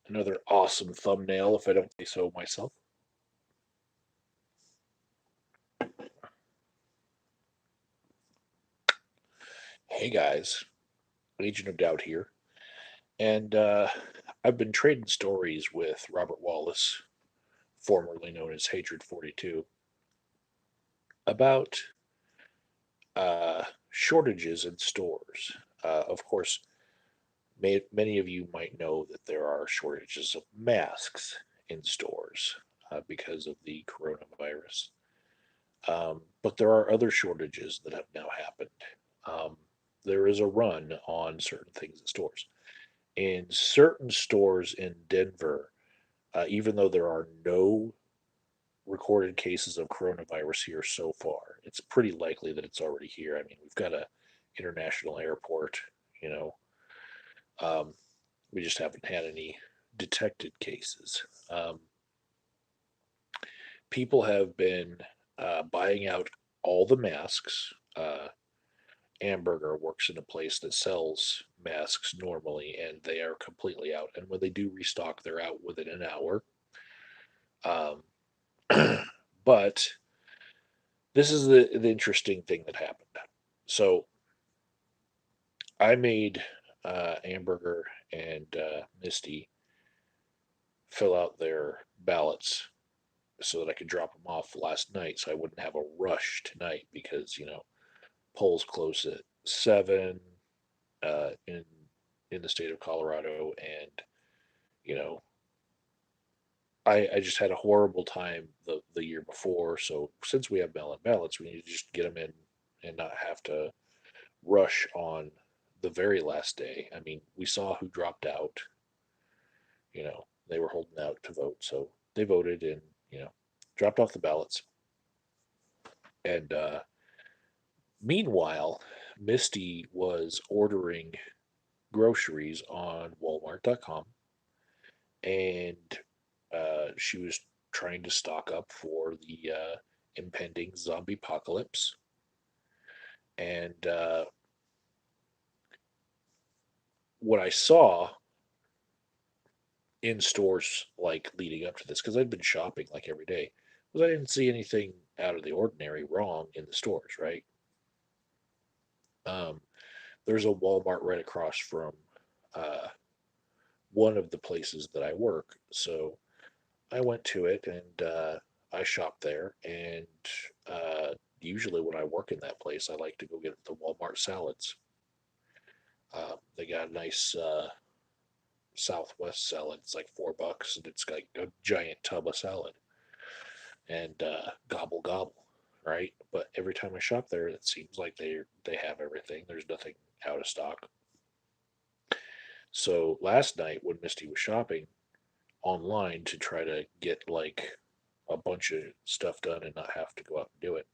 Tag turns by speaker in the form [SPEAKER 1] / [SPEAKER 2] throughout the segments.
[SPEAKER 1] Another awesome thumbnail, if I don't say so myself. Hey guys, Legion of Doubt here. And I've been trading stories with Robert Wallace, formerly known as Hatred 42, about shortages in stores. Of course, many of you might know that there are shortages of masks in stores because of the coronavirus. But there are other shortages that have now happened. Um, there is a run on certain things in stores. In certain stores in Denver, even though there are no recorded cases of coronavirus here so far, it's pretty likely that it's already here. I mean, we've got a international airport, you know. Um, we just haven't had any detected cases. People have been buying out all the masks. Amberger works in a place that sells masks normally, and they are completely out. And when they do restock, they're out within an hour. Um, but this is the interesting thing that happened. So I made Amberger and Misty fill out their ballots so that I could drop them off last night, so I wouldn't have a rush tonight because polls close at 7 in the state of Colorado, and you know I just had a horrible time the year before. So since we have mail-in ballots, we need to just get them in and not have to rush on the very last day. I mean, we saw who dropped out. They were holding out to vote, so they voted and dropped off the ballots. And meanwhile, Misty was ordering groceries on Walmart.com, and she was trying to stock up for the impending zombie apocalypse. And what I saw in stores like leading up to this, because I'd been shopping like every day, was I didn't see anything out of the ordinary wrong in the stores, right? Um, there's a Walmart right across from uh, one of the places that I work. So I went to it and I shopped there. And usually when I work in that place, I like to go get the Walmart salads. They got a nice Southwest salad. It's like $4, and it's like a giant tub of salad. And gobble gobble, right? But every time I shop there, it seems like they have everything. There's nothing out of stock. So last night when Misty was shopping online to try to get like a bunch of stuff done and not have to go out and do it,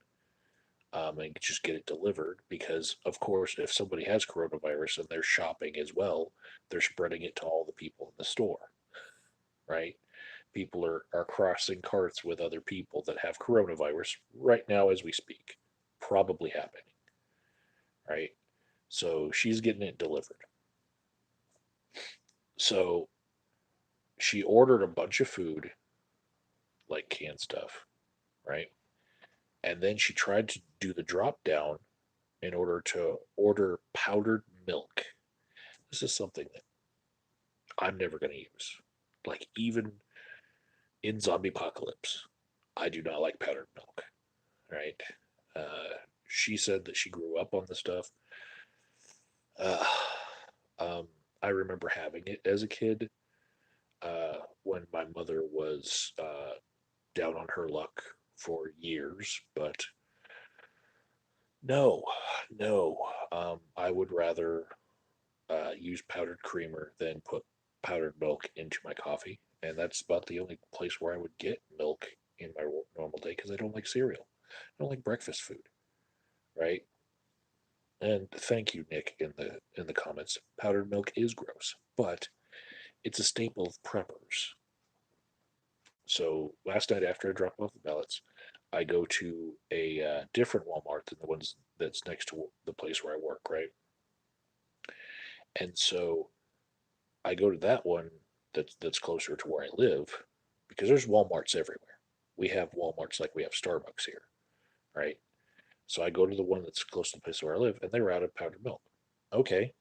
[SPEAKER 1] and just get it delivered, because of course if somebody has coronavirus and they're shopping as well, they're spreading it to all the people in the store, right? People are crossing carts with other people that have coronavirus right now as we speak, probably happening, right? So she's getting it delivered. So she ordered a bunch of food, like canned stuff, right? And then she tried to do the drop down in order to order powdered milk. This is something that I'm never going to use. Like, even in zombie apocalypse, I do not like powdered milk, right? Uh, she said that she grew up on the stuff. Uh, um, I remember having it as a kid when my mother was down on her luck for years, but no, no. I would rather use powdered creamer than put powdered milk into my coffee. And that's about the only place where I would get milk in my normal day, because I don't like cereal. I don't like breakfast food, right? And thank you, Nick, in the comments. Powdered milk is gross, but it's a staple of preppers. So last night after I dropped off the ballots, I go to a different Walmart than the ones that's next to the place where I work, right? And so I go to that one that's closer to where I live, because there's Walmarts everywhere. We have Walmarts like we have Starbucks here, right? So I go to the one that's close to the place where I live, and they were out of powdered milk. Okay,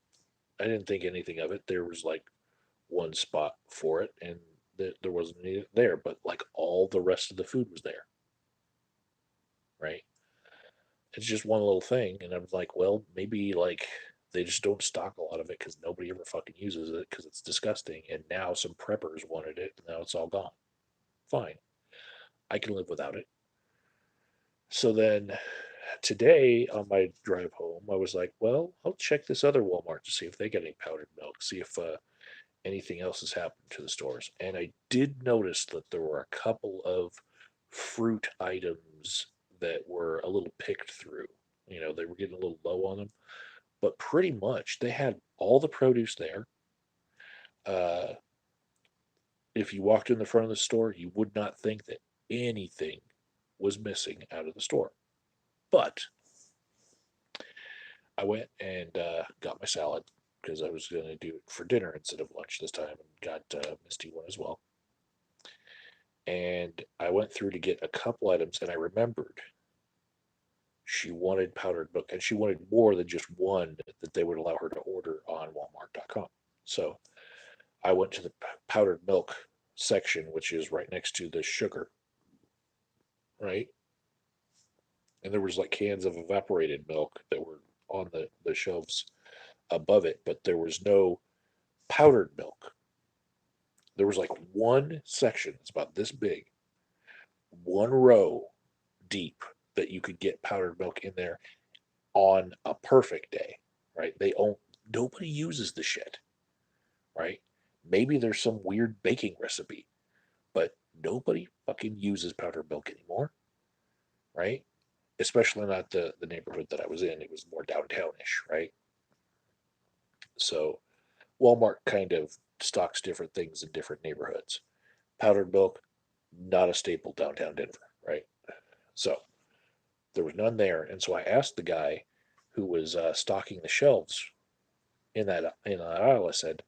[SPEAKER 1] I didn't think anything of it. There was like one spot for it, and there wasn't any there, but like all the rest of the food was there, right? It's just one little thing, and I'm like, well, maybe like they just don't stock a lot of it because nobody ever fucking uses it because it's disgusting. And now some preppers wanted it, and now it's all gone. Fine, I can live without it. So then today on my drive home, I was like, well, I'll check this other Walmart to see if they get any powdered milk, see if anything else has happened to the stores. And I did notice that there were a couple of fruit items that were a little picked through. You know, they were getting a little low on them, but pretty much they had all the produce there. Uh, if you walked in the front of the store, you would not think that anything was missing out of the store. But I went and got my salad because I was going to do it for dinner instead of lunch this time, and got Misty one as well. And I went through to get a couple items, and I remembered she wanted powdered milk, and she wanted more than just one that they would allow her to order on Walmart.com. So I went to the powdered milk section, which is right next to the sugar, right? And there was like cans of evaporated milk that were on the shelves above it, but there was no powdered milk. There was like one section, it's about this big, one row deep that you could get powdered milk in there on a perfect day, right? They own Nobody uses the shit, right? Maybe there's some weird baking recipe, but nobody fucking uses powdered milk anymore, right? Especially not the neighborhood that I was in. It was more downtownish, right? So Walmart kind of stocks different things in different neighborhoods. Powdered milk, not a staple downtown Denver, right? So there was none there, and so I asked the guy who was stocking the shelves in that aisle. I said,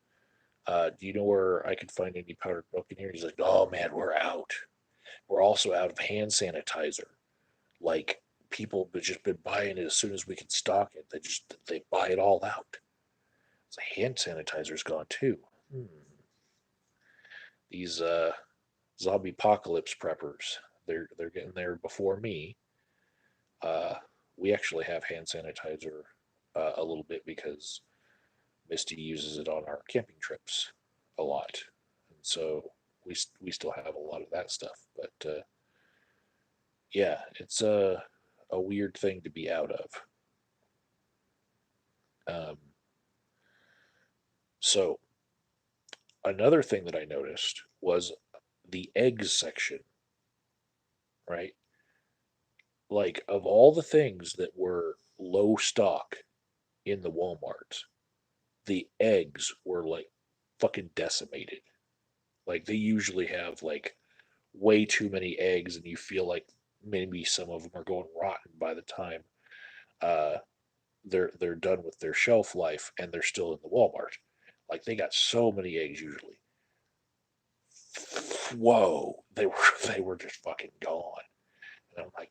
[SPEAKER 1] "Do you know where I could find any powdered milk in here?" He's like, "Oh man, we're out. We're also out of hand sanitizer. Like people have just been buying it as soon as we can stock it. They buy it all out. So hand sanitizer's gone too. Hmm. These zombie apocalypse preppers, they're getting there before me. Uh, we actually have hand sanitizer a little bit because Misty uses it on our camping trips a lot, and so we still have a lot of that stuff. But yeah, it's a weird thing to be out of. Um, so another thing that I noticed was the eggs section, right? Like of all the things that were low stock in the Walmart, the eggs were like fucking decimated. Like they usually have like way too many eggs, and you feel like maybe some of them are going rotten by the time uh, they're done with their shelf life, and they're still in the Walmart. Like they got so many eggs usually. Whoa, they were they were just fucking gone. And I'm like,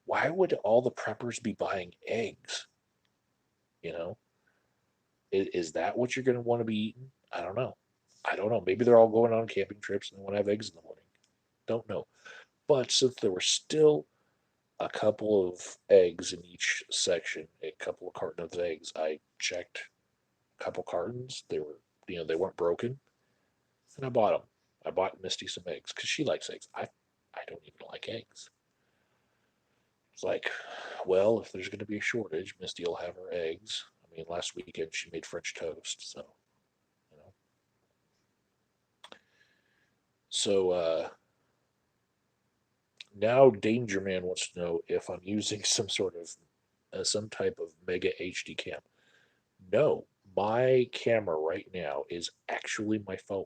[SPEAKER 1] why would all the preppers be buying eggs? You know, is that what you're going to want to be eating? I don't know. I don't know. Maybe they're all going on camping trips and they want to have eggs in the morning. Don't know. But since there were still a couple of eggs in each section, a couple of cartons of eggs, I checked a couple cartons. They were, they weren't broken, and I bought them. I bought Misty some eggs because she likes eggs. I don't even like eggs. It's like, well, if there's going to be a shortage, Misty will have her eggs. I mean, last weekend she made French toast, so you know. So now Danger Man wants to know if I'm using some type of mega HD cam. No, my camera right now is actually my phone.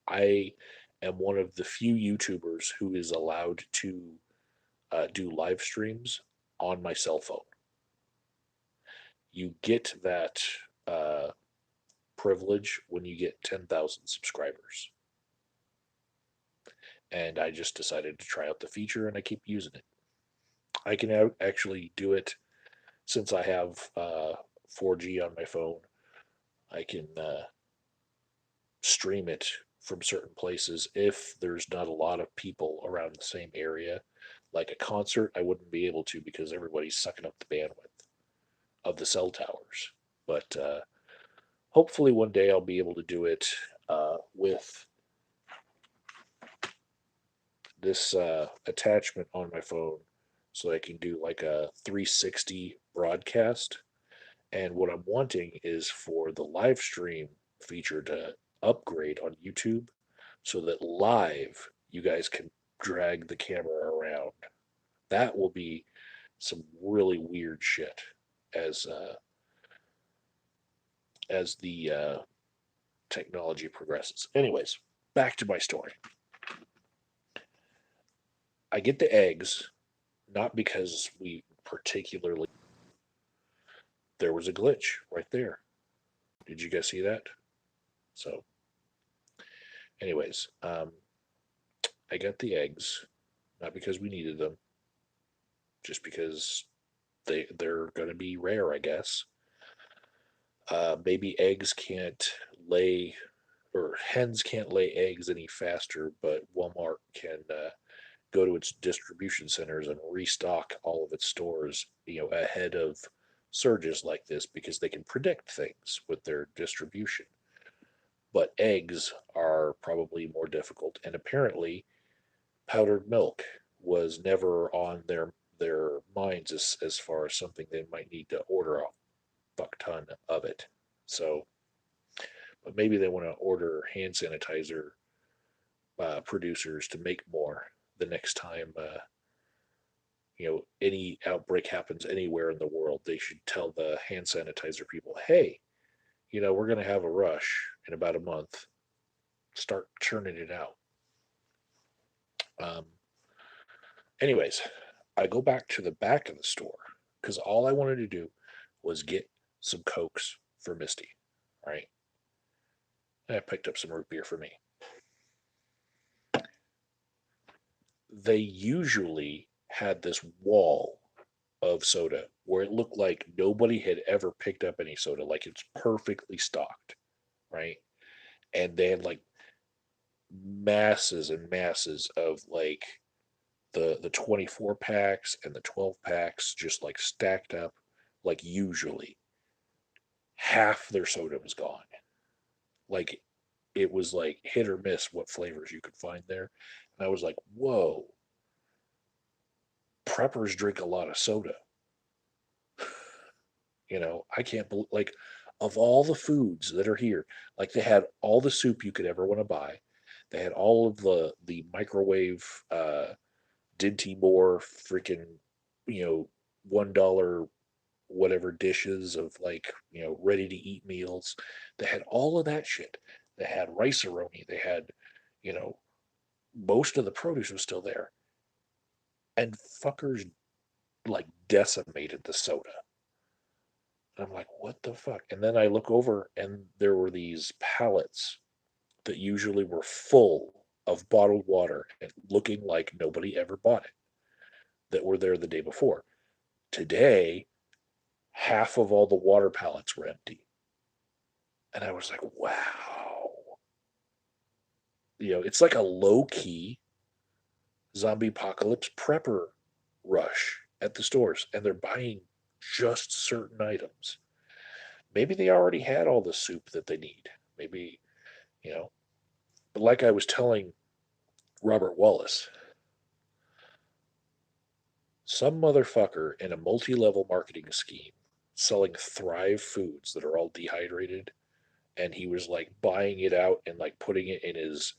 [SPEAKER 1] I am one of the few YouTubers who is allowed to do live streams on my cell phone. You get that uh, privilege when you get 10,000 subscribers. And I just decided to try out the feature and I keep using it. I can actually do it since I have 4G on my phone. I can stream it from certain places if there's not a lot of people around the same area. Like a concert, I wouldn't be able to because everybody's sucking up the bandwidth of the cell towers. But hopefully one day I'll be able to do it with this attachment on my phone so I can do like a 360 broadcast. And what I'm wanting is for the live stream feature to upgrade on YouTube so that live you guys can drag the camera around. That will be some really weird shit as the technology progresses. Anyways, back to my story. I get the eggs not because we particularly. There was a glitch right there. Did you guys see that? So, anyways, I got the eggs not because we needed them, just because they're going to be rare, I guess. Maybe eggs can't lay, or hens can't lay eggs any faster, but Walmart can go to its distribution centers and restock all of its stores, ahead of surges like this because they can predict things with their distribution. But eggs are probably more difficult, and apparently powdered milk was never on their minds as far as something they might need to order a fuck ton of it. So, but maybe they want to order hand sanitizer producers to make more the next time any outbreak happens anywhere in the world. They should tell the hand sanitizer people, hey, we're going to have a rush in about a month. Start churning it out. Um, Anyways, I go back to the back of the store because all I wanted to do was get some Cokes for Misty, right? And I picked up some root beer for me. They usually had this wall of soda where it looked like nobody had ever picked up any soda, like it's perfectly stocked, right? And they had like masses and masses of like the 24 packs and the 12 packs just like stacked up like usually half their soda was gone. Like it was like hit or miss what flavors you could find there. And I was like, whoa, preppers drink a lot of soda. I can't believe, like, of all the foods that are here, like they had all the soup you could ever want to buy. They had all of the microwave Dinty Moore freaking, $1 whatever dishes of like, ready to eat meals. They had all of that shit. They had rice-a-roni. They had, you know, most of the produce was still there. And fuckers like decimated the soda. And I'm like, what the fuck? And then I look over and there were these pallets that usually were full of bottled water and looking like nobody ever bought it that were there the day before. Today, half of all the water pallets were empty. And I was like, wow. It's like a low key zombie apocalypse prepper rush at the stores, and they're buying just certain items. Maybe they already had all the soup that they need. Maybe, you know, but like I was telling Robert Wallace, some motherfucker in a multi level marketing scheme selling Thrive foods that are all dehydrated, and he was like buying it out and like putting it in his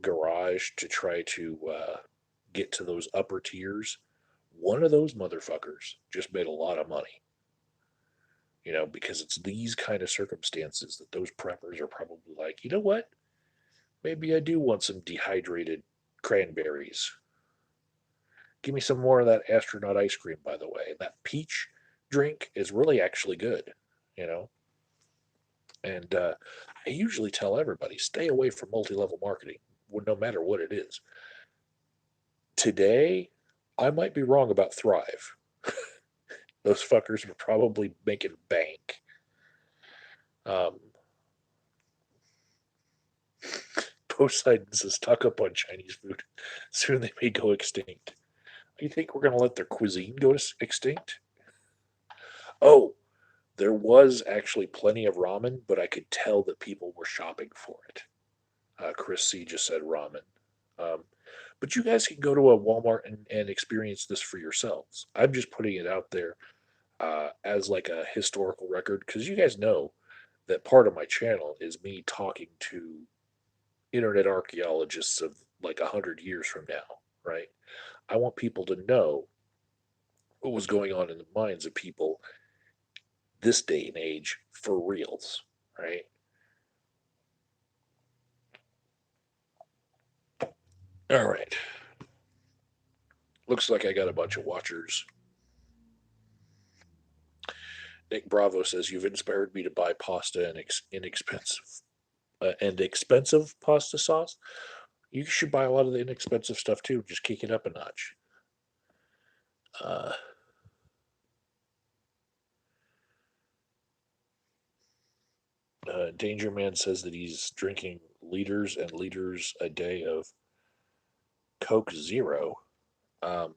[SPEAKER 1] garage to try to get to those upper tiers. One of those motherfuckers just made a lot of money, because it's these kind of circumstances that those preppers are probably like, you know what? Maybe I do want some dehydrated cranberries. Give me some more of that astronaut ice cream, by the way. That peach drink is really actually good, you know. And I usually tell everybody stay away from multi level marketing, no matter what it is. Today, I might be wrong about Thrive. Those fuckers are probably making bank. Um, Poseidon says stock up on Chinese food. Soon they may go extinct. You think we're going to let their cuisine go extinct? Oh, there was actually plenty of ramen, but I could tell that people were shopping for it. Chris C just said ramen. Um, but you guys can go to a Walmart and experience this for yourselves. I'm just putting it out there as like a historical record because you guys know that part of my channel is me talking to internet archaeologists of like 100 years from now, right? I want people to know what was going on in the minds of people this day and age for reals, right? All right. Looks like I got a bunch of watchers. Nick Bravo says you've inspired me to buy pasta and expensive pasta sauce. You should buy a lot of the inexpensive stuff too. Just kick it up a notch. Uh, Danger Man says that he's drinking liters and liters a day of Coke Zero. Um,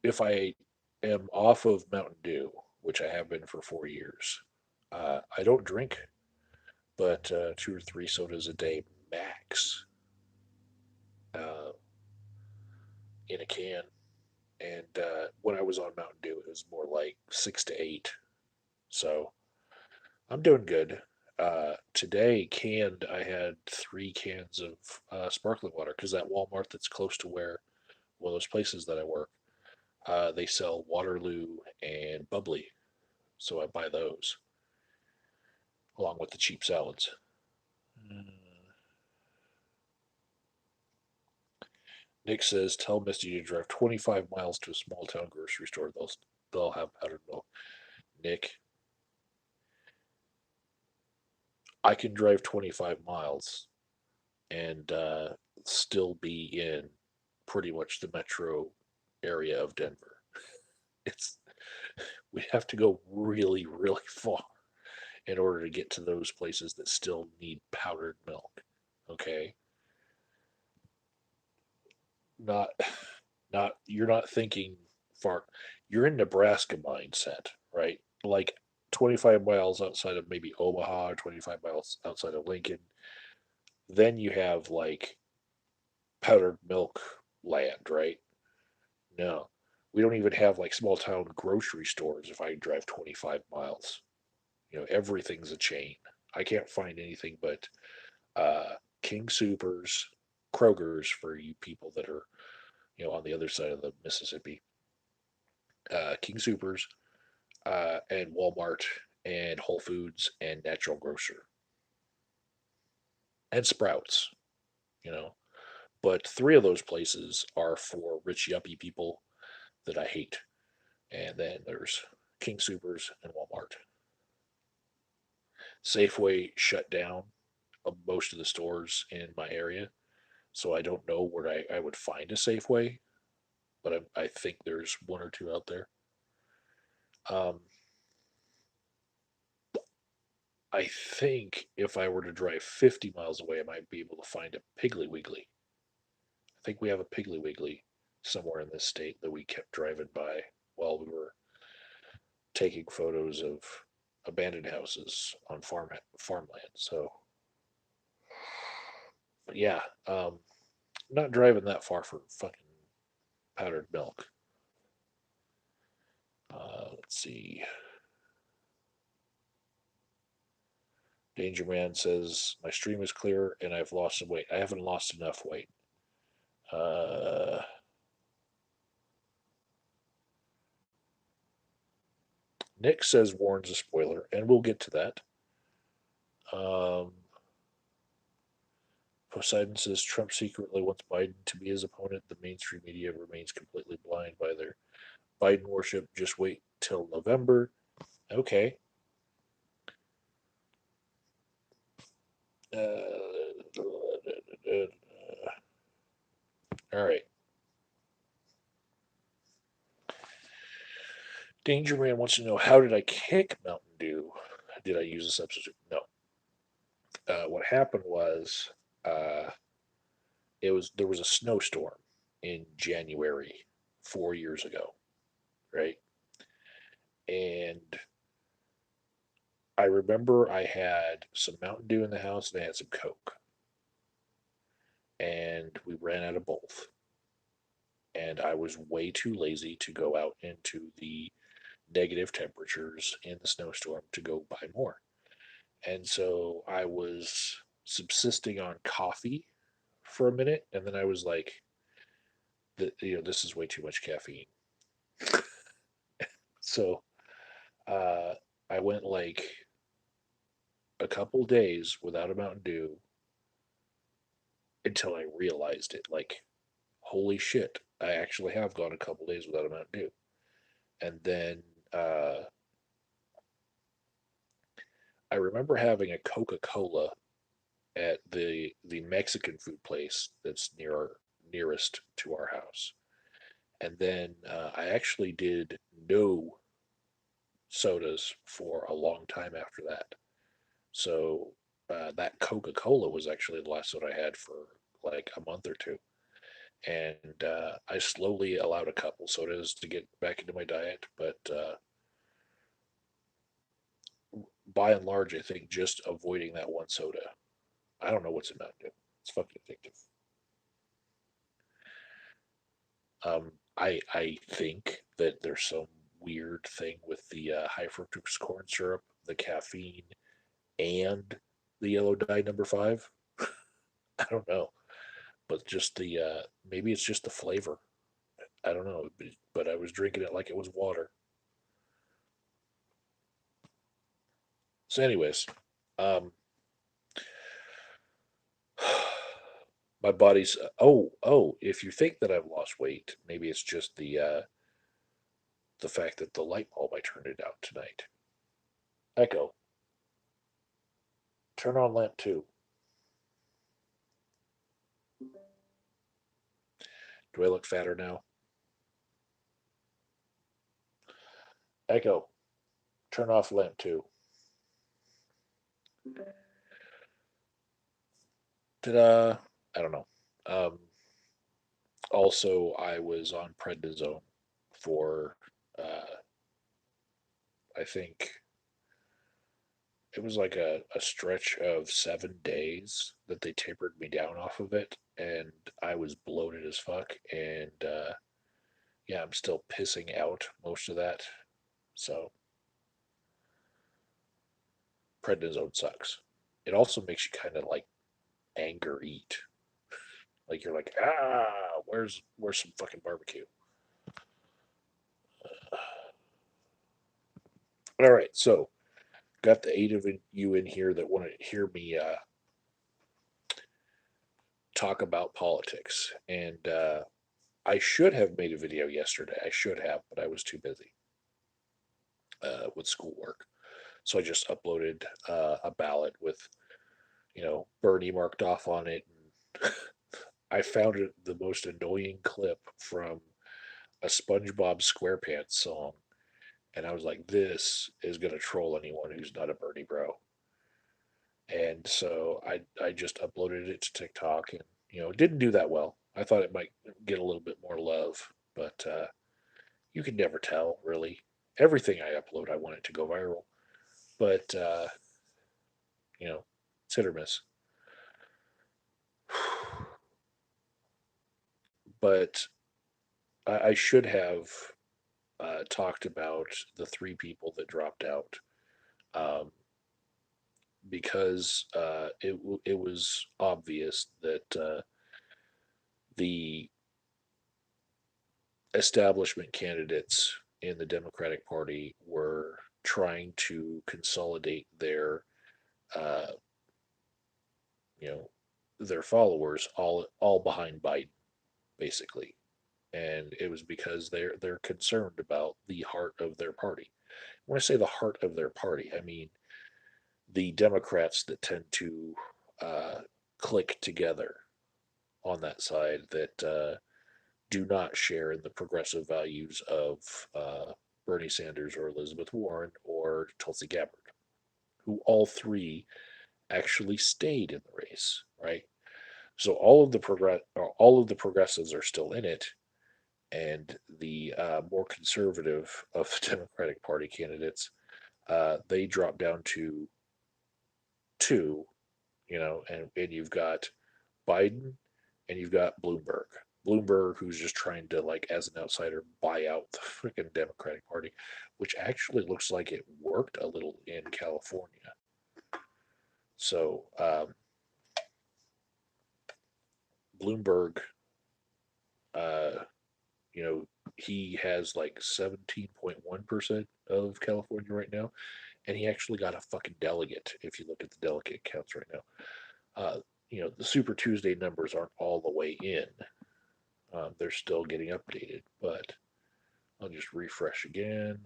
[SPEAKER 1] if I am off of Mountain Dew, which I have been for 4 years, I don't drink but 2 or 3 sodas a day max uh, in a can. And when I was on Mountain Dew, it was more like 6 to 8. So I'm doing good. Today, canned, I had 3 cans of sparkling water because that Walmart that's close to where one of those places that I work, they sell Waterloo and Bubbly. So I buy those along with the cheap salads. Mm. Nick says, "Tell Misty to drive 25 miles to a small town grocery store. They'll have powdered milk." Nick, I can drive 25 miles and still be in pretty much the metro area of Denver. It's we have to go really, really far in order to get to those places that still need powdered milk. Okay, not not you're not thinking far. You're in Nebraska mindset, right? Like 25 miles outside of maybe Omaha or 25 miles outside of Lincoln. Then you have like powdered milk land, right? No. We don't even have like small town grocery stores if I drive 25 miles. Everything's a chain. I can't find anything but uh, King Supers, Kroger's for you people that are, on the other side of the Mississippi, King Supers, and Walmart and Whole Foods and Natural Grocer and Sprouts, you know. But 3 of those places are for rich yuppie people that I hate. And then there's King Supers and Walmart. Safeway shut down most of the stores in my area, so I don't know where I would find a Safeway, but I think there's one or two out there. Um, I think if I were to drive 50 miles away, I might be able to find a Piggly Wiggly. I think we have a Piggly Wiggly somewhere in this state that we kept driving by while we were taking photos of abandoned houses on farmland. So, but yeah, not driving that far for fucking powdered milk. Let's see. Danger Man says my stream is clear and I've lost some weight. I haven't lost enough weight. Uh, Nick says warns a spoiler, and we'll get to that. Um, Poseidon says Trump secretly wants Biden to be his opponent. The mainstream media remains completely blind by their Biden worship. Just wait till November. Okay. Uh, all right. Danger Man wants to know, how did I kick Mountain Dew? Did I use a substitute? No. What happened was, uh, there was a snowstorm in January 4 years ago, right? And I remember I had some Mountain Dew in the house and I had some Coke, and we ran out of both. And I was way too lazy to go out into the negative temperatures in the snowstorm to go buy more. And so I was subsisting on coffee for a minute, and then I was like, this is way too much caffeine. So uh, I went like a couple days without a Mountain Dew until I realized it. Like, holy shit, I actually have gone a couple days without a Mountain Dew. And then uh, I remember having a Coca Cola at the Mexican food place that's nearest to our house. And then I actually did no sodas for a long time after that. So that Coca Cola was actually the last soda I had for like a month or two. And I slowly allowed a couple sodas to get back into my diet, but by and large, I think just avoiding that one soda. I don't know what's in Mountain Dew. It's fucking addictive. I think that there's some weird thing with the high fructose corn syrup, the caffeine, and the yellow dye number five. I don't know, but just the maybe it's just the flavor. I don't know, but I was drinking it like it was water. So, anyways, um, my body's oh. If you think that I've lost weight, maybe it's just the fact that the light bulb I turned it out tonight. Echo, turn on lamp two. Do I look fatter now? Echo, turn off lamp two. Ta-da! I don't know. Um, Also, I was on prednisone for I think it was like a stretch of 7 days that they tapered me down off of it, and I was bloated as fuck. And yeah, I'm still pissing out most of that. So prednisone sucks. It also makes you kind of like anger eat. Like you're like, where's some fucking barbecue? All right, so got the eight of you in here that want to hear me talk about politics, and I should have made a video yesterday. I should have, but I was too busy with schoolwork. So I just uploaded a ballot with, Bernie marked off on it. And I found it the most annoying clip from a SpongeBob SquarePants song. And I was like, this is going to troll anyone who's not a Bernie bro. And so I just uploaded it to TikTok, and, it didn't do that well. I thought it might get a little bit more love, but you can never tell, really. Everything I upload, I want it to go viral, but you know, it's hit or miss. But I should have talked about the three people that dropped out, um, because it was obvious that the establishment candidates in the Democratic Party were trying to consolidate uh, you know, their followers all behind Biden, basically, and it was because they're concerned about the heart of their party. when I say the heart of their party, I mean the Democrats that tend to uh, click together on that side that do not share in the progressive values of Bernie Sanders or Elizabeth Warren or Tulsi Gabbard, who all three actually stayed in the race, right? So all of the progressives are still in it, and the more conservative of the Democratic Party candidates, they drop down to two, and you've got Biden and you've got Bloomberg. Bloomberg, who's just trying to, like, as an outsider, buy out the freaking Democratic Party, which actually looks like it worked a little in California. So, Bloomberg, uh, you know, he has like 17.1% of California right now, and he actually got a fucking delegate if you look at the delegate counts right now. Uh, the Super Tuesday numbers aren't all the way in. They're still getting updated, but I'll just refresh again.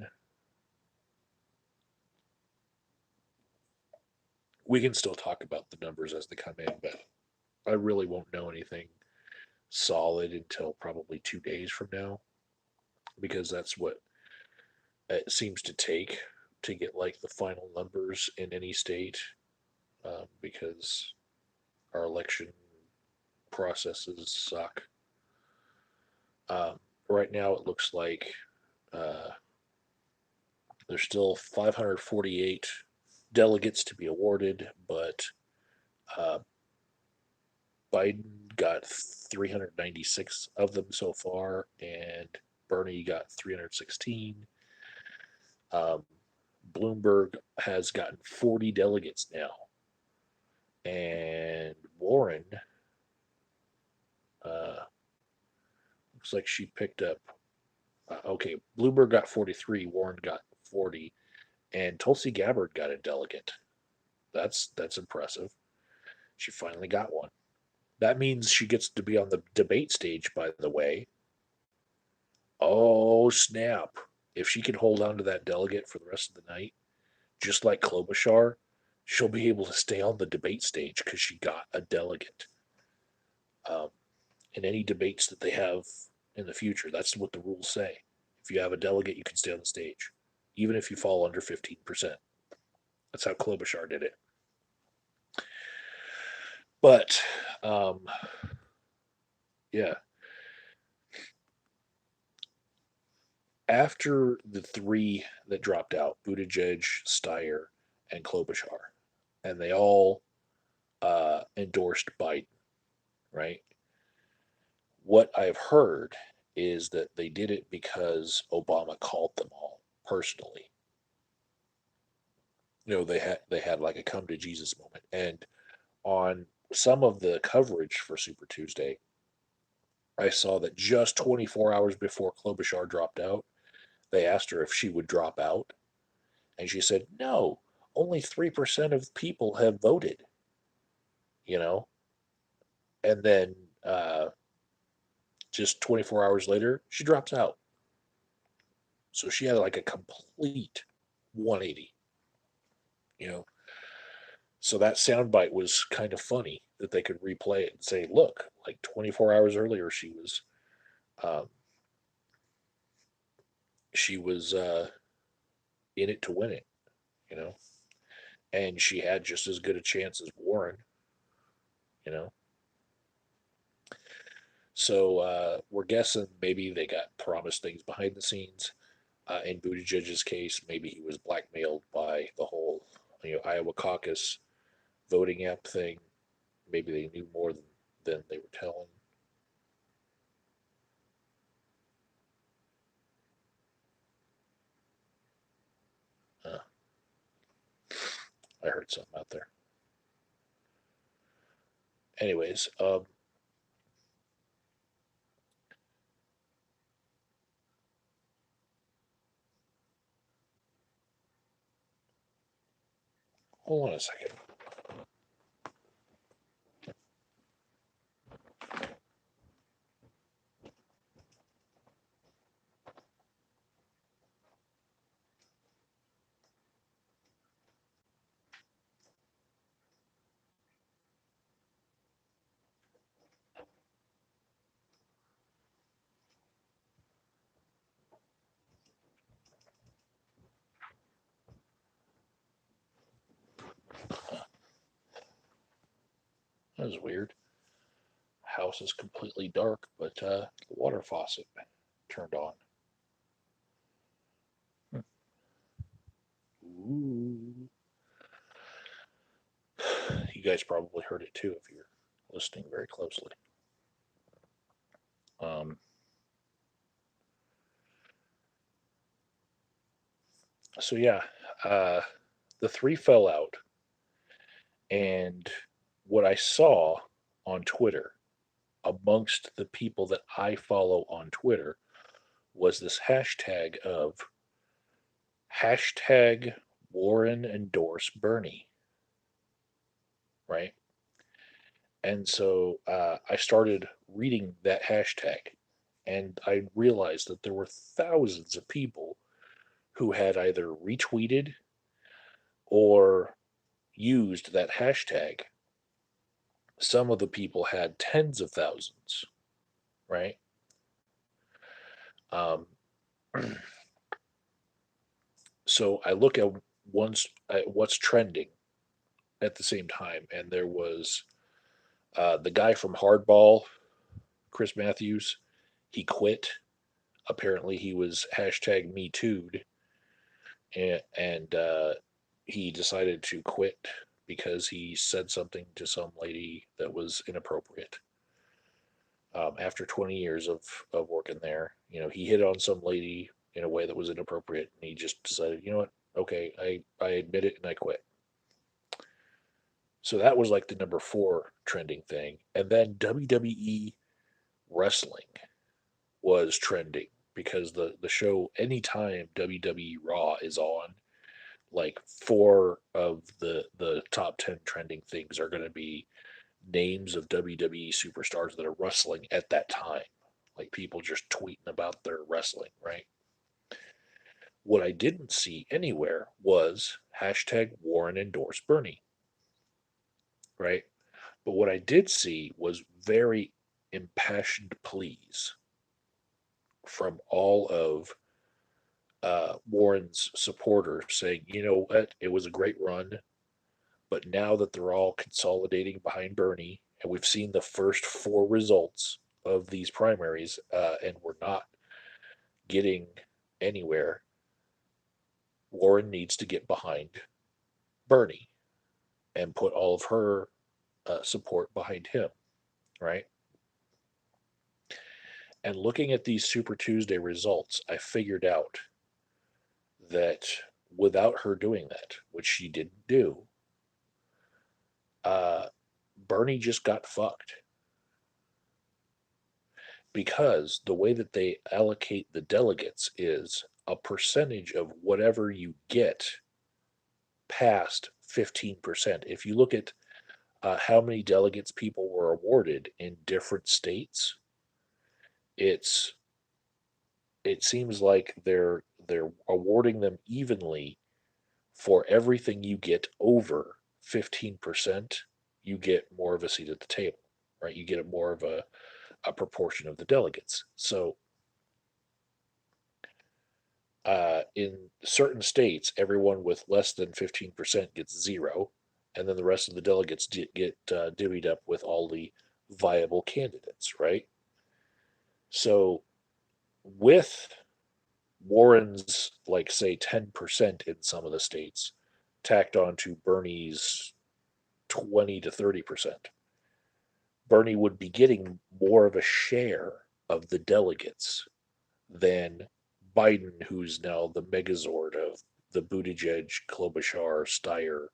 [SPEAKER 1] We can still talk about the numbers as they come in, but I really won't know anything solid until probably 2 days from now, because that's what it seems to take to get like the final numbers in any state, because our election processes suck. Right now, it looks like uh, there's still 548 delegates to be awarded, but uh, Biden got 396 of them so far, and Bernie got 316. Um, Bloomberg has gotten 40 delegates now, and Warren looks like she picked up. Okay, Bloomberg got 43, Warren got 40, and Tulsi Gabbard got a delegate. That's impressive. She finally got one. That means she gets to be on the debate stage, by the way. Oh, snap. If she can hold on to that delegate for the rest of the night, just like Klobuchar, she'll be able to stay on the debate stage because she got a delegate. Um, in any debates that they have in the future, that's what the rules say. If you have a delegate, you can stay on the stage, even if you fall under 15%. That's how Klobuchar did it. But, um, yeah, after the three that dropped out, Buttigieg, Steyer, and Klobuchar, and they all endorsed Biden, right? What I've heard is that they did it because Obama called them all personally. They had like a come to Jesus moment, and on some of the coverage for Super Tuesday, I saw that just 24 hours before Klobuchar dropped out, they asked her if she would drop out, and she said no. Only 3% of people have voted, you know, and then just 24 hours later, she drops out. So she had like a complete 180, you know. So that soundbite was kind of funny that they could replay it and say, look, like 24 hours earlier, um, she was in it to win it, you know, and she had just as good a chance as Warren, you know. So we're guessing maybe they got promised things behind the scenes. In Buttigieg's case, maybe he was blackmailed by the whole, Iowa caucus voting app thing. Maybe they knew more than they were telling. Uh, I heard something out there. Anyways, hold on a second. That was weird. House is completely dark, but the water faucet turned on. Hmm. Ooh. You guys probably heard it too if you're listening very closely. Um, so yeah, uh, the three fell out, and what I saw on Twitter amongst the people that I follow on Twitter was this hashtag of hashtag Warren endorse Bernie, right? And so I started reading that hashtag, and I realized that there were thousands of people who had either retweeted or used that hashtag. Some of the people had tens of thousands, right? Um, so I look at what's trending at the same time, and there was the guy from Hardball, Chris Matthews. He quit. Apparently, he was hashtag Me Too'd, and he decided to quit because he said something to some lady that was inappropriate. After 20 years of working there, he hit on some lady in a way that was inappropriate, and he just decided, you know what, okay, I admit it and I quit. So that was like the number four trending thing. And then WWE wrestling was trending because the show, anytime WWE Raw is on, like four of the top 10 trending things are going to be names of WWE superstars that are wrestling at that time. Like people just tweeting about their wrestling, right? What I didn't see anywhere was hashtag Warren endorse Bernie, right? But what I did see was very impassioned pleas from all of Warren's supporters saying, you know what, it was a great run, but now that they're all consolidating behind Bernie, and we've seen the first four results of these primaries, and we're not getting anywhere, Warren needs to get behind Bernie and put all of her support behind him, right? And looking at these Super Tuesday results, I figured out that without her doing that, which she didn't do, uh, Bernie just got fucked because the way that they allocate the delegates is a percentage of whatever you get past 15%. If you look at how many delegates people were awarded in different states, it's it seems like they're awarding them evenly for everything you get over 15%, you get more of a seat at the table, right? You get a more of a proportion of the delegates. So in certain states, everyone with less than 15% gets zero, and then the rest of the delegates get divvied up with all the viable candidates, right? So with Warren's, like, say, 10% in some of the states, tacked on to Bernie's 20 to 30%, Bernie would be getting more of a share of the delegates than Biden, who's now the megazord of the Buttigieg, Klobuchar, Steyer,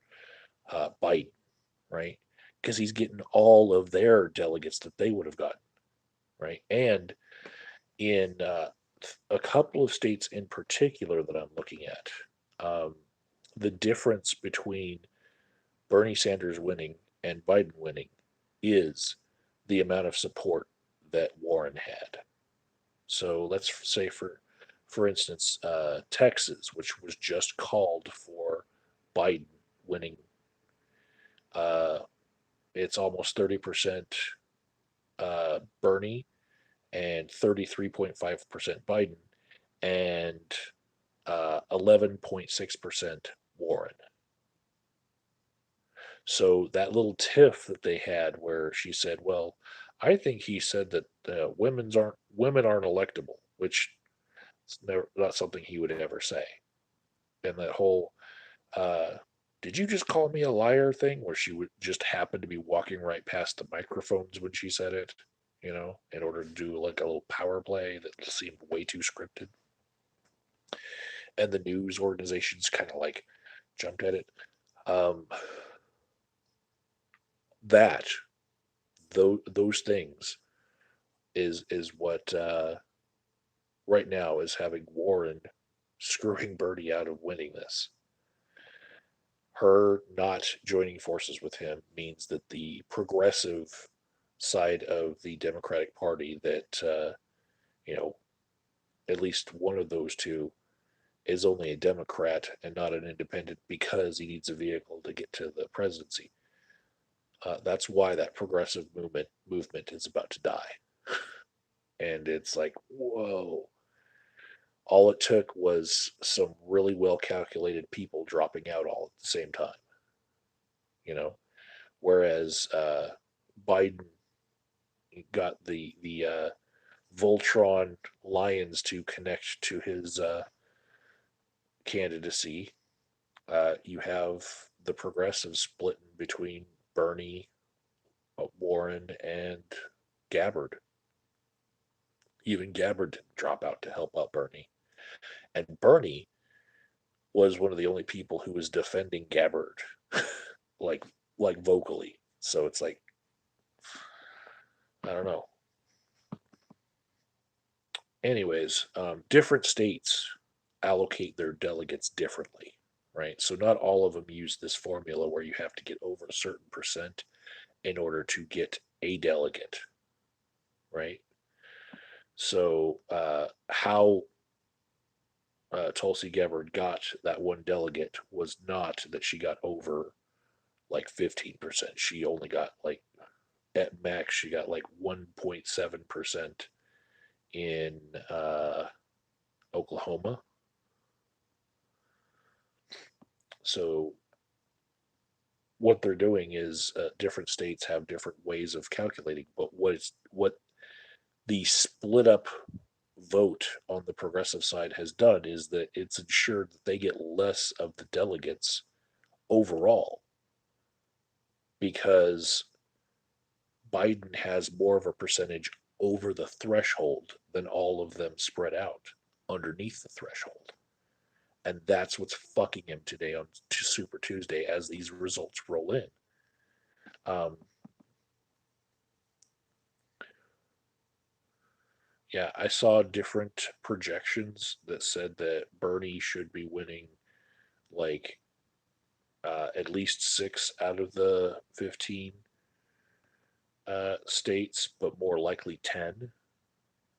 [SPEAKER 1] Biden, right? Because he's getting all of their delegates that they would have gotten, right? And in a couple of states in particular that I'm looking at, um, the difference between Bernie Sanders winning and Biden winning is the amount of support that Warren had. So let's say, for instance, Texas, which was just called for Biden winning, uh, it's almost 30% Bernie and 33.5% Biden and 11.6% Warren. So that little tiff that they had, where she said, "Well, I think he said that women aren't electable," which is never not something he would ever say. And that whole uh, "Did you just call me a liar?" thing, where she would just happen to be walking right past the microphones when she said it, in order to do like a little power play that seemed way too scripted. And the news organizations kind of like jumped at it. Um, that those things is what right now is having Warren screwing Bernie out of winning this. Her not joining forces with him means that the progressive side of the Democratic Party, that you know at least one of those two is only a Democrat and not an independent because he needs a vehicle to get to the presidency. That's why that progressive movement is about to die. And it's like, whoa. All it took was some really well calculated people dropping out all at the same time, you know. Whereas Biden got the Voltron lions to connect to his candidacy. You have the progressives splitting between Bernie, Warren, and Gabbard. Even Gabbard didn't drop out to help out Bernie. And Bernie was one of the only people who was defending Gabbard, like vocally. So it's like, I don't know. Anyways, different states allocate their delegates differently, right? So not all of them use this formula where you have to get over a certain percent in order to get a delegate, right? So how Tulsi Gabbard got that one delegate was not that she got over like 15%. She only got like, at max, she got like 1.7% in Oklahoma. So what they're doing is different states have different ways of calculating, but what the split up vote on the progressive side has done is that it's ensured that they get less of the delegates overall, because Biden has more of a percentage over the threshold than all of them spread out underneath the threshold. And that's what's fucking him today on Super Tuesday as these results roll in. Um, yeah, I saw different projections that said that Bernie should be winning like at least 6 out of the 15 states, but more likely 10.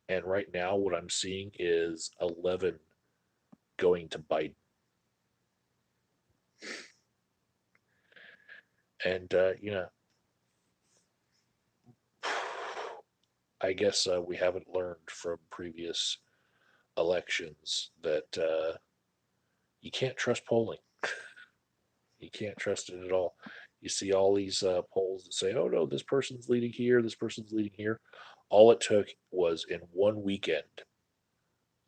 [SPEAKER 1] And right now, what I'm seeing is 11 going to Biden. And, I guess we haven't learned from previous elections that you can't trust polling. You can't trust it at all. You see all these polls that say, "Oh no, this person's leading here, this person's leading here." All it took was in one weekend,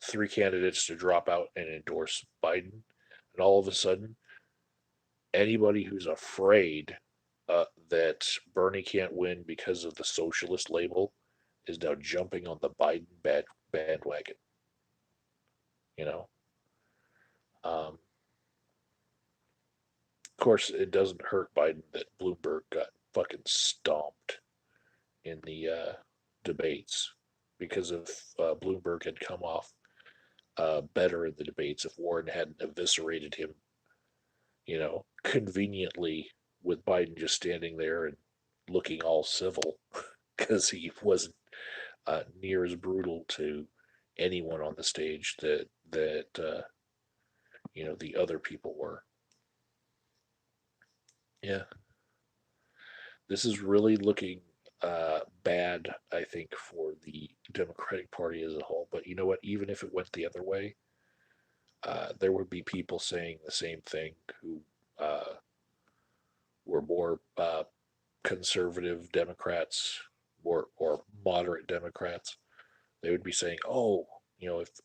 [SPEAKER 1] three candidates to drop out and endorse Biden, and all of a sudden, anybody who's afraid that Bernie can't win because of the socialist label is now jumping on the Biden bandwagon. You know, of course, it doesn't hurt Biden that Bloomberg got fucking stomped in the debates, because if Bloomberg had come off better in the debates, if Warren hadn't eviscerated him, conveniently, with Biden just standing there and looking all civil because he wasn't near as brutal to anyone on the stage that the other people were. Yeah, this is really looking bad, I think, for the Democratic Party as a whole. But you know what? Even if it went the other way, there would be people saying the same thing who uh, were more conservative Democrats or moderate Democrats, they would be saying, "Oh,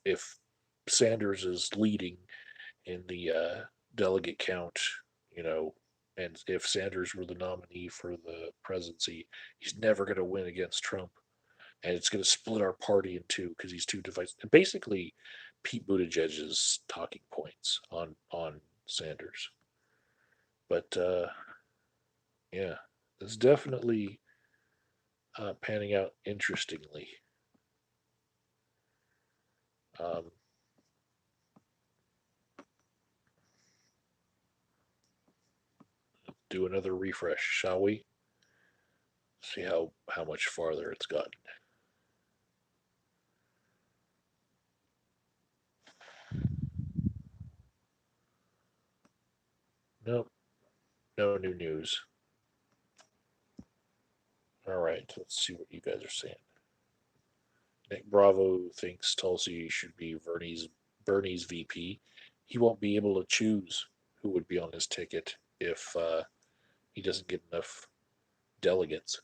[SPEAKER 1] if Sanders is leading in the delegate count, you know, and if Sanders were the nominee for the presidency, he's never going to win against Trump, and it's going to split our party in two because he's too divisive." Basically, Pete Buttigieg's talking points on Sanders, but yeah, it's definitely panning out interestingly. Um, do another refresh, shall we? See how much farther it's gotten. Nope, no new news. All right, let's see what you guys are saying. Nick Bravo thinks Tulsi should be Bernie's VP. He won't be able to choose who would be on his ticket if he doesn't get enough delegates.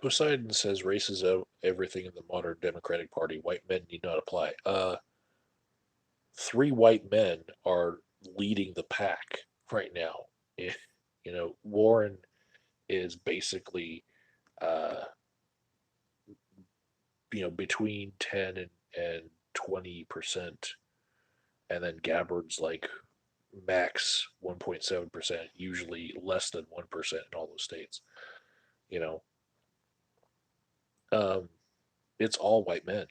[SPEAKER 1] Poseidon says races out everything in the modern Democratic Party. White men need not apply. Three white men are leading the pack right now. Warren is basically uh, between 10 and 20%, and then Gabbard's like max 1.7%, usually less than 1% in all those states. You know, um, it's all white men.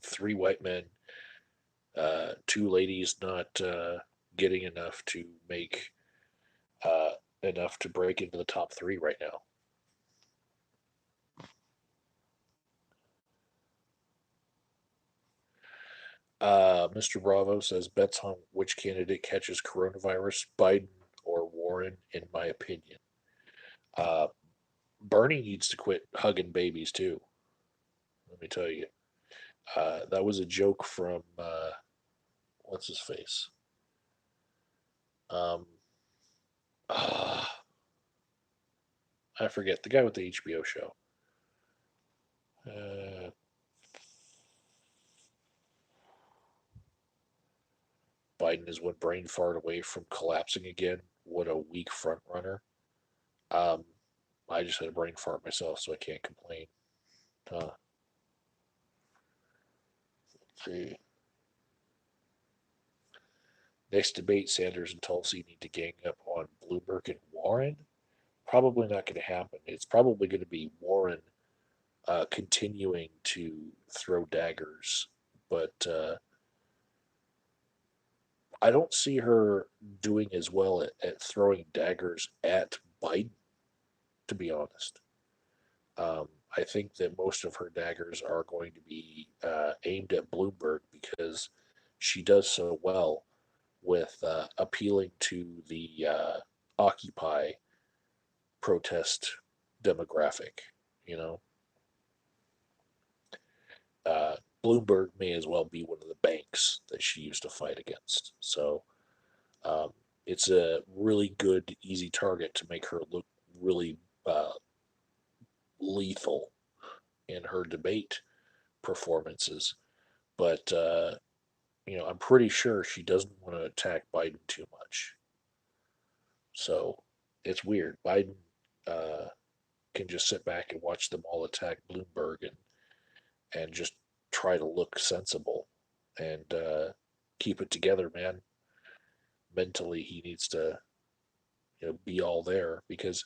[SPEAKER 1] Three white men, two ladies not getting enough to make uh, enough to break into the top three right now. Mr. Bravo says bets on which candidate catches coronavirus, Biden or Warren, in my opinion. Uh, Bernie needs to quit hugging babies too. Let me tell you. That was a joke from what's his face? Um, I forget the guy with the HBO show. Uh, Biden is one brain fart away from collapsing again. What a weak front runner. Um, I just had a brain fart myself, so I can't complain. Let's see. Next debate, Sanders and Tulsi need to gang up on Bloomberg and Warren. Probably not going to happen. It's probably going to be Warren continuing to throw daggers, but I don't see her doing as well at throwing daggers at Biden, to be honest. I think that most of her daggers are going to be aimed at Bloomberg because she does so well with appealing to the Occupy protest demographic. You know, uh, Bloomberg may as well be one of the banks that she used to fight against. So um, it's a really good, easy target to make her look really uh, lethal in her debate performances. But I'm pretty sure she doesn't want to attack Biden too much. So it's weird. Biden uh, can just sit back and watch them all attack Bloomberg and just try to look sensible and keep it together, man. Mentally, he needs to be all there because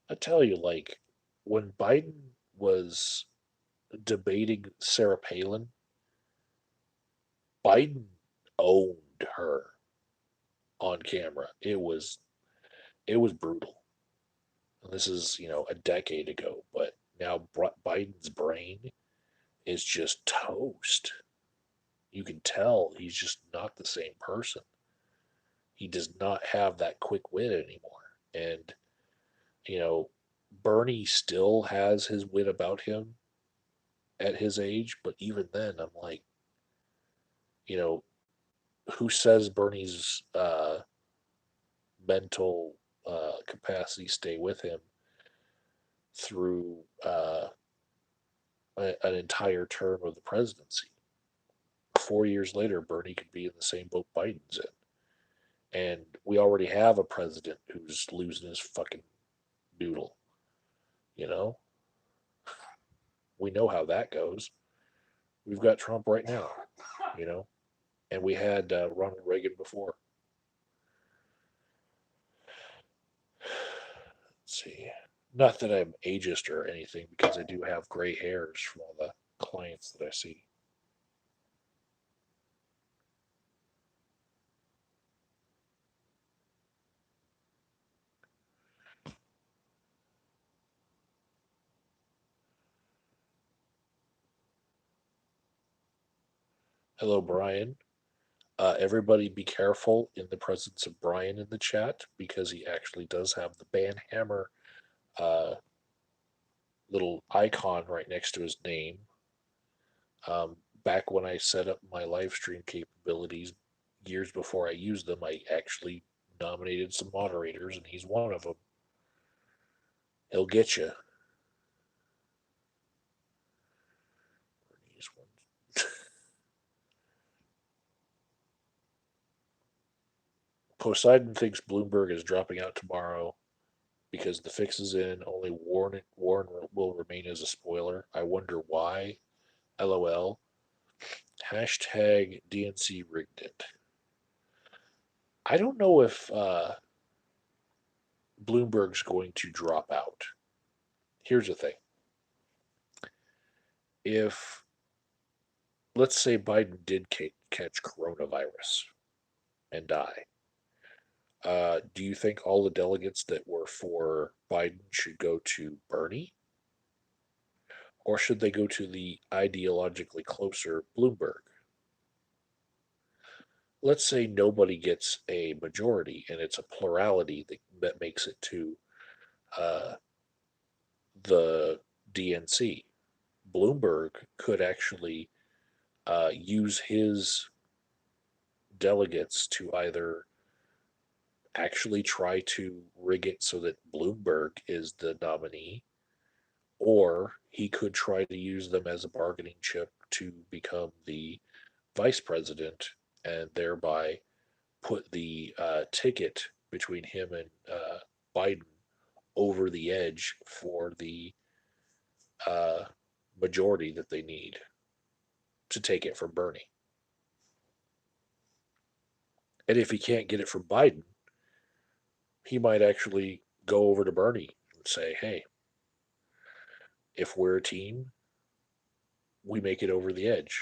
[SPEAKER 1] I tell you, like when Biden was debating Sarah Palin, Biden owned her on camera. It was brutal. And this is a decade ago, but now Biden's brain is just toast. You can tell he's just not the same person. He does not have that quick wit anymore, and You know, Bernie still has his wit about him at his age, but even then, I'm like, you know, who says Bernie's mental capacity stay with him through an entire term of the presidency? 4 years later, Bernie could be in the same boat Biden's in. And we already have a president who's losing his fucking noodle. You know, we know how that goes. We've got Trump right now, you know, and we had Ronald Reagan before. Let's see. Not that I'm ageist or anything, because I do have gray hairs from all the clients that I see. Hello, Brian. Everybody be careful in the presence of Brian in the chat because he actually does have the banhammer uh, little icon right next to his name. Back when I set up my live stream capabilities years before I used them, I actually nominated some moderators, and he's one of them. He'll get you. Poseidon thinks Bloomberg is dropping out tomorrow because the fix is in. Only Warren will remain as a spoiler. I wonder why. LOL. Hashtag DNC rigged it. I don't know if Bloomberg's going to drop out. Here's the thing. If, let's say, Biden did catch coronavirus and die, do you think all the delegates that were for Biden should go to Bernie? Or should they go to the ideologically closer Bloomberg? Let's say nobody gets a majority and it's a plurality that makes it to uh, the DNC. Bloomberg could actually use his delegates to either actually try to rig it so that Bloomberg is the nominee, or he could try to use them as a bargaining chip to become the vice president and thereby put the ticket between him and Biden over the edge for the uh, majority that they need to take it from Bernie. And if he can't get it from Biden, he might actually go over to Bernie and say, hey, if we're a team, we make it over the edge,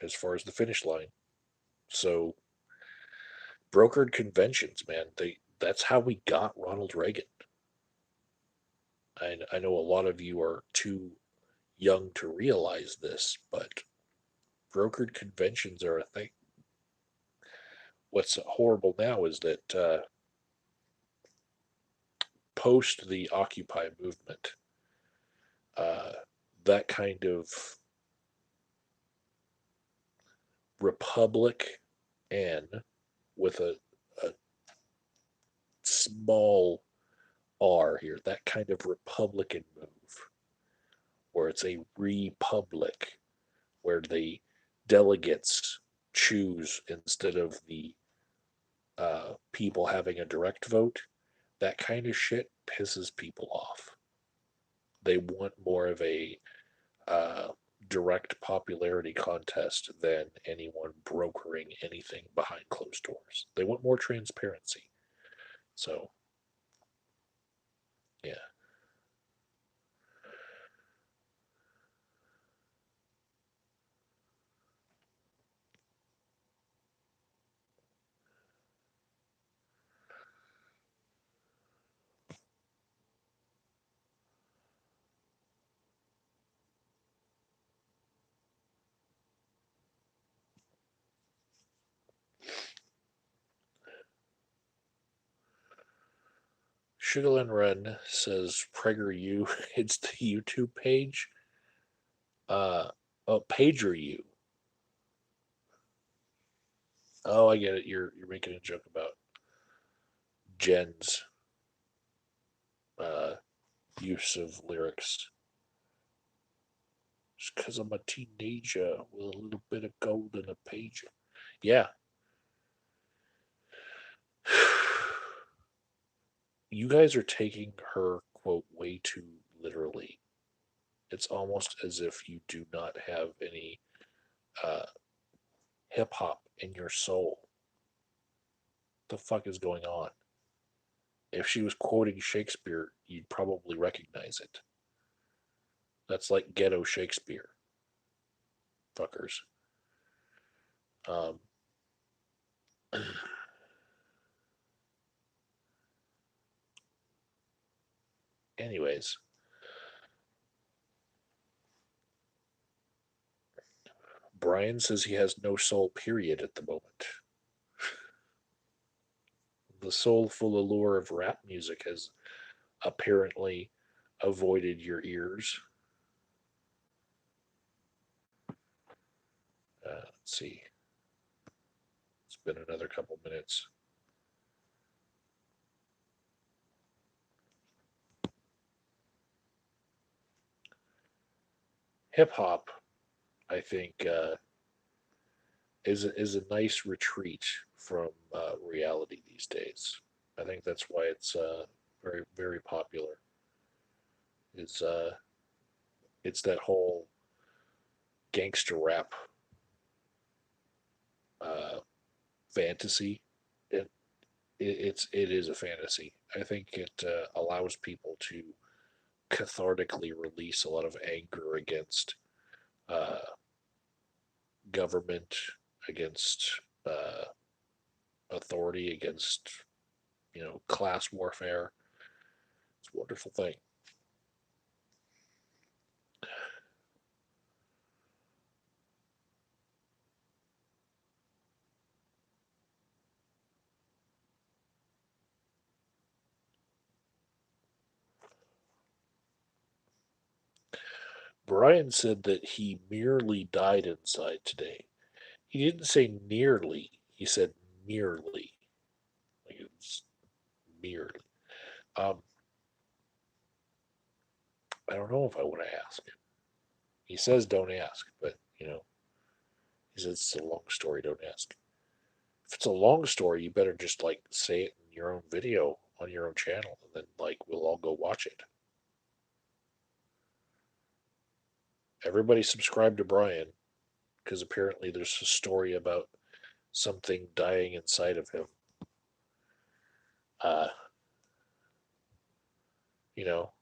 [SPEAKER 1] as far as the finish line. So brokered conventions, man, that's how we got Ronald Reagan. I know a lot of you are too young to realize this, but brokered conventions are a thing. What's horrible now is that post the Occupy movement, uh, that kind of republic N with a small R here, that kind of Republican move, where it's a republic, where the delegates choose instead of the people having a direct vote, that kind of shit pisses people off. They want more of a uh, direct popularity contest than anyone brokering anything behind closed doors. They want more transparency. So, yeah. Sugarland Ren says PragerU. It's the YouTube page. Uh, oh, PagerU. Oh, I get it. You're making a joke about Jen's uh, use of lyrics. Just because I'm a teenager with a little bit of gold in a pager. Yeah, you guys are taking her quote way too literally. It's almost as if you do not have any uh, hip hop in your soul. What the fuck is going on? If she was quoting Shakespeare, you'd probably recognize it. That's like ghetto Shakespeare, fuckers. Um, anyways, Brian says he has no soul, period, at the moment. The soulful allure of rap music has apparently avoided your ears. Let's see. It's been another couple minutes. Hip hop, I think, is a nice retreat from reality these days. I think that's why it's very popular. It's it's that whole gangster rap uh, fantasy. It, it is a fantasy. I think it allows people to cathartically release a lot of anger against uh, government, against authority, against class warfare. It's a wonderful thing. Brian said that he merely died inside today. He didn't say nearly. He said merely. Like it's merely. Um, I don't know if I want to ask. He says don't ask, but he says it's a long story. Don't ask. If it's a long story, you better just like say it in your own video on your own channel, and then like we'll all go watch it. Everybody subscribe to Brian because apparently there's a story about something dying inside of him. Uh, you know,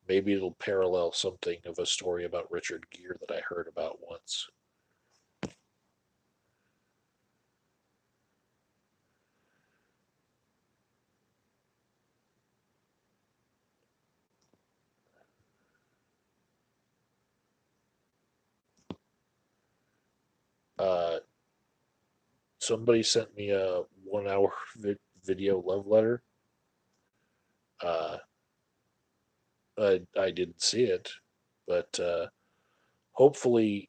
[SPEAKER 1] maybe it'll parallel something of a story about Richard Gere that I heard about once. Uh, Somebody sent me a 1 hour video love letter. Uh, I didn't see it, but hopefully,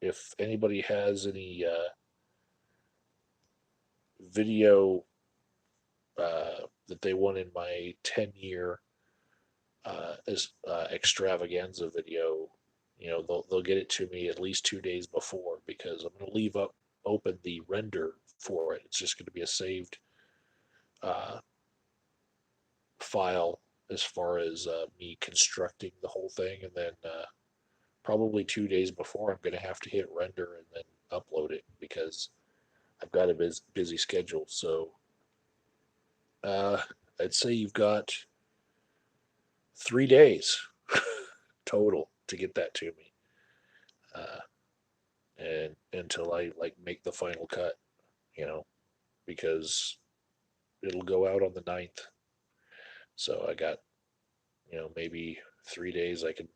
[SPEAKER 1] if anybody has any video that they want in my 10-year extravaganza video, they'll get it to me at least 2 days before because I'm going to leave up open the render for it. It's just going to be a saved uh, file as far as me constructing the whole thing, and then probably 2 days before I'm going to have to hit render and then upload it because I've got a busy schedule. So uh, I'd say you've got 3 days total to get that to me, uh, and until I like make the final cut, you know, because it'll go out on the 9th. So I got maybe 3 days I can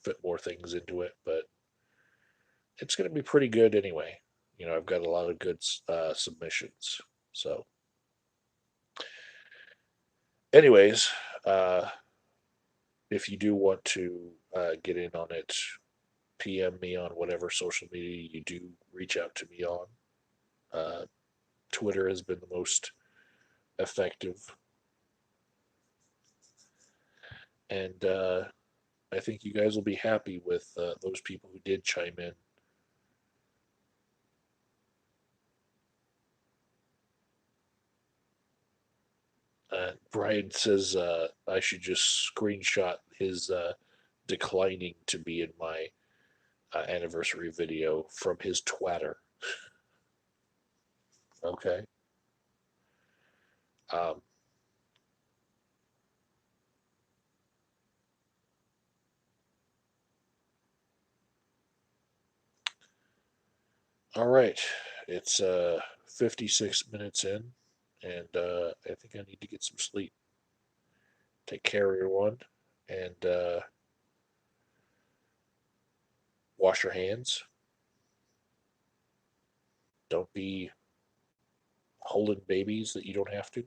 [SPEAKER 1] fit more things into it, but it's going to be pretty good anyway. I've got a lot of good submissions. So Anyways, uh, if you do want to get in on it, PM me on whatever social media you do reach out to me on. Uh, Twitter has been the most effective, and I think you guys will be happy with those people who did chime in. Brian says I should just screenshot his declining to be in my anniversary video from his twatter. Okay. Um, all right. It's 56 minutes in, and I think I need to get some sleep. Take care, everyone, and wash your hands. Don't be holding babies that you don't have to.